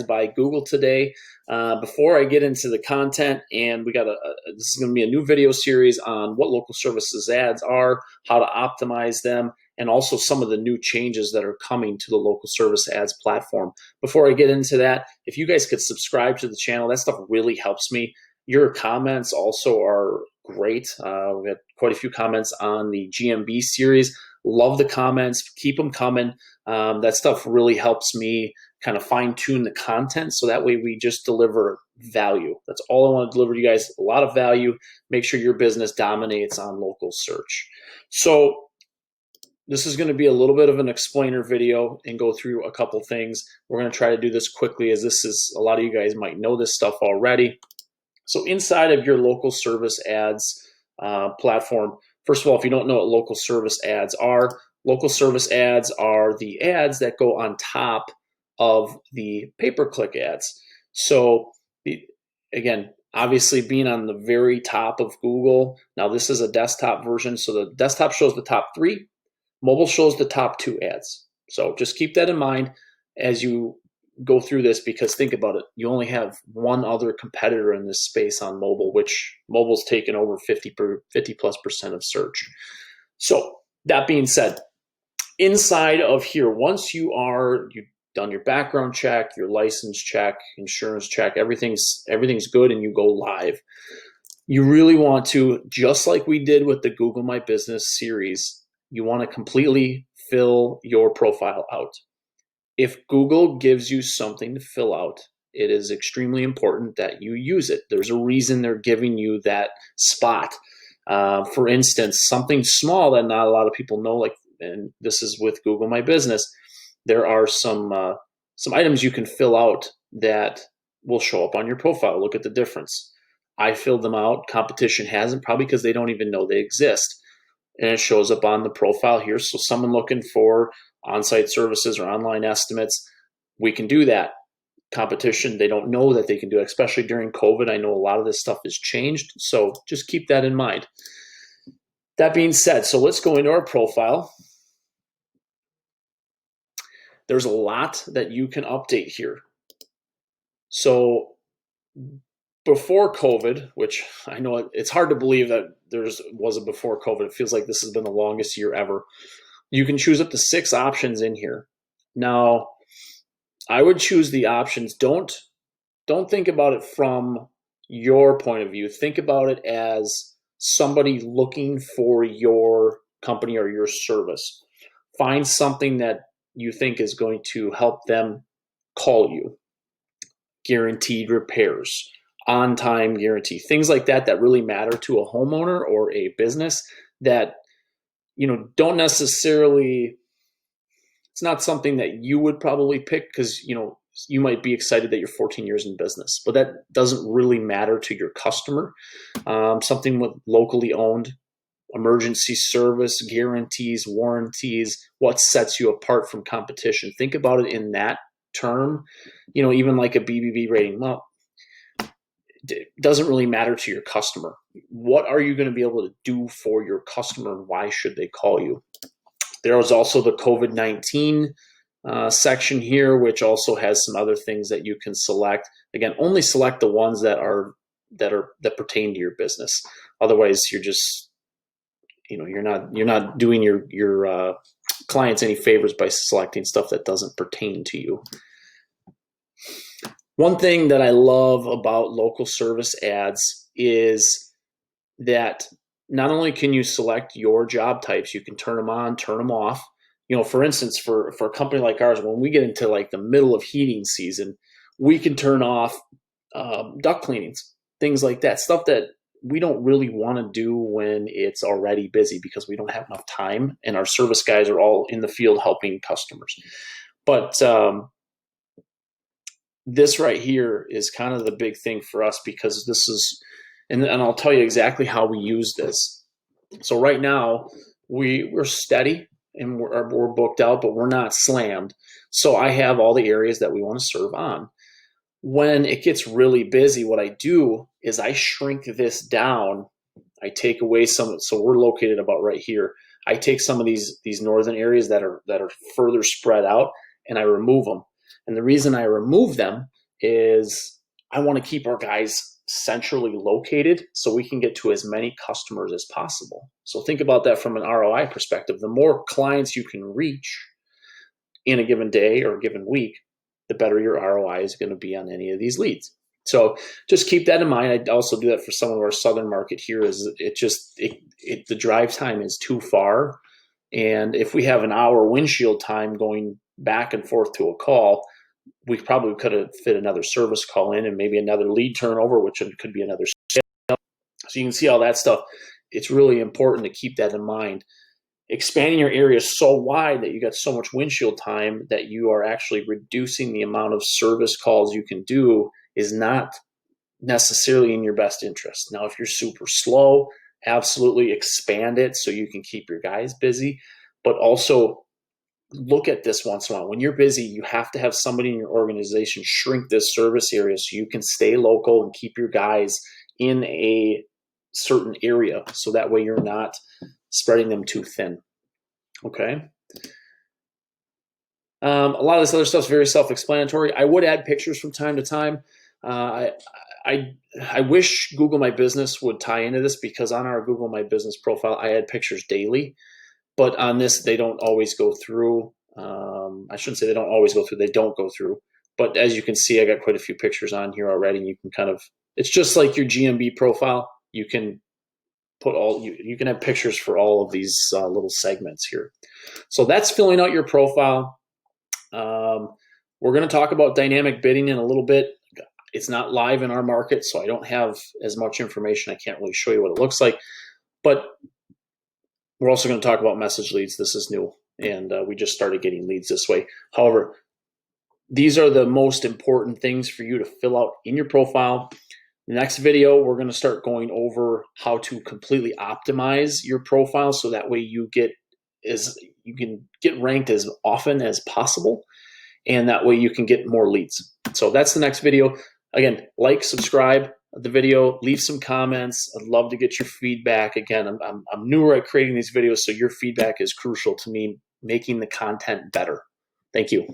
by Google today. Before I get into the content, and this is going to be a new video series on what local services ads are, how to optimize them, and also some of the new changes that are coming to the local service ads platform. Before I get into that, if you guys could subscribe to the channel, that stuff really helps me. Your comments also are great. We had quite a few comments on the GMB series. Love the comments. Keep them coming. That stuff really helps me kind of fine tune the content, so that way we just deliver value. That's all I want to deliver to you guys, a lot of value. Make sure your business dominates on local search. So this is going to be a little bit of an explainer video and go through a couple things. We're going to try to do this quickly, as this is, a lot of you guys might know this stuff already. So inside of your local service ads platform, first of all, if you don't know what local service ads are the ads that go on top of the pay-per-click ads. So again, obviously being on the very top of Google, now this is a desktop version, so the desktop shows the top 3, mobile shows the top 2 ads. So just keep that in mind as you go through this, because think about it, you only have one other competitor in this space on mobile, which mobile's taken over 50+% of search. So that being said, inside of here, once you've done your background check, your license check, insurance check, everything's good, and you go live, you really want to, just like we did with the Google My Business series, you want to completely fill your profile out. If Google gives you something to fill out, it is extremely important that you use it. There's a reason they're giving you that spot. For instance, something small that not a lot of people know, and this is with Google My Business, there are some items you can fill out that will show up on your profile. Look at the difference. I filled them out. Competition hasn't, probably because they don't even know they exist. And it shows up on the profile here. So someone looking for on-site services or online estimates, we can do that. Competition, they don't know that they can do it, especially during COVID. I know a lot of this stuff has changed, so just keep that in mind. That being said, so let's go into our profile. There's a lot that you can update here. So before COVID, which I know it's hard to believe that was a before COVID. It feels like this has been the longest year ever. You can choose up to 6 options in here. Now, I would choose the options. Don't think about it from your point of view. Think about it as somebody looking for your company or your service. Find something that you think is going to help them call you. Guaranteed repairs, on-time guarantee, things like that that really matter to a homeowner or a business that, don't necessarily, it's not something that you would probably pick, because, you might be excited that you're 14 years in business, but that doesn't really matter to your customer. Something with locally owned, emergency service, guarantees, warranties, what sets you apart from competition. Think about it in that term. Even like a BBB rating, well, it doesn't really matter to your customer. What are you going to be able to do for your customer, and why should they call you? There was also the COVID-19 section here, which also has some other things that you can select. Again, only select the ones that pertain to your business. Otherwise, you're just, you're not doing your clients any favors by selecting stuff that doesn't pertain to you. One thing that I love about local service ads is that not only can you select your job types, you can turn them on, turn them off. For instance, for a company like ours, when we get into like the middle of heating season, we can turn off duct cleanings, things like that, stuff that we don't really want to do when it's already busy, because we don't have enough time and our service guys are all in the field helping customers. But this right here is kind of the big thing for us, because this is, and I'll tell you exactly how we use this. So right now we're steady and we're booked out, but we're not slammed. So I have all the areas that we want to serve on. When it gets really busy, what I do is I shrink this down. I take away some, so we're located about right here. I take some of these northern areas that are further spread out, and I remove them. And the reason I remove them is I want to keep our guys centrally located so we can get to as many customers as possible. So think about that from an ROI perspective. The more clients you can reach in a given day or a given week, the better your ROI is going to be on any of these leads. So just keep that in mind. I also do that for some of our southern market here. Is the drive time is too far, and if we have an hour windshield time going back and forth to a call, we probably could have fit another service call in and maybe another lead turnover, which could be another sale. So you can see all that stuff. It's really important to keep that in mind. Expanding your area so wide that you got so much windshield time that you are actually reducing the amount of service calls you can do is not necessarily in your best interest. Now, if you're super slow, absolutely expand it so you can keep your guys busy, but also look at this once in a while. When you're busy, you have to have somebody in your organization shrink this service area so you can stay local and keep your guys in a certain area, so that way you're not spreading them too thin. Okay. A lot of this other stuff is very self-explanatory. I would add pictures from time to time. I wish Google My Business would tie into this, because on our Google My Business profile, I add pictures daily. But on this, they don't always go through. I shouldn't say they don't always go through. They don't go through. But as you can see, I got quite a few pictures on here already. And you can kind of, it's just like your GMB profile. You can put you can have pictures for all of these little segments here. So that's filling out your profile. We're going to talk about dynamic bidding in a little bit. It's not live in our market, so I don't have as much information. I can't really show you what it looks like. But we're also going to talk about message leads. This is new, and we just started getting leads this way. However, these are the most important things for you to fill out in your profile. Next video, we're going to start going over how to completely optimize your profile so that way you can get ranked as often as possible, and that way you can get more leads. So that's the next video. Again, like, subscribe the video, leave some comments. I'd love to get your feedback. Again, I'm newer at creating these videos, so your feedback is crucial to me making the content better. Thank you.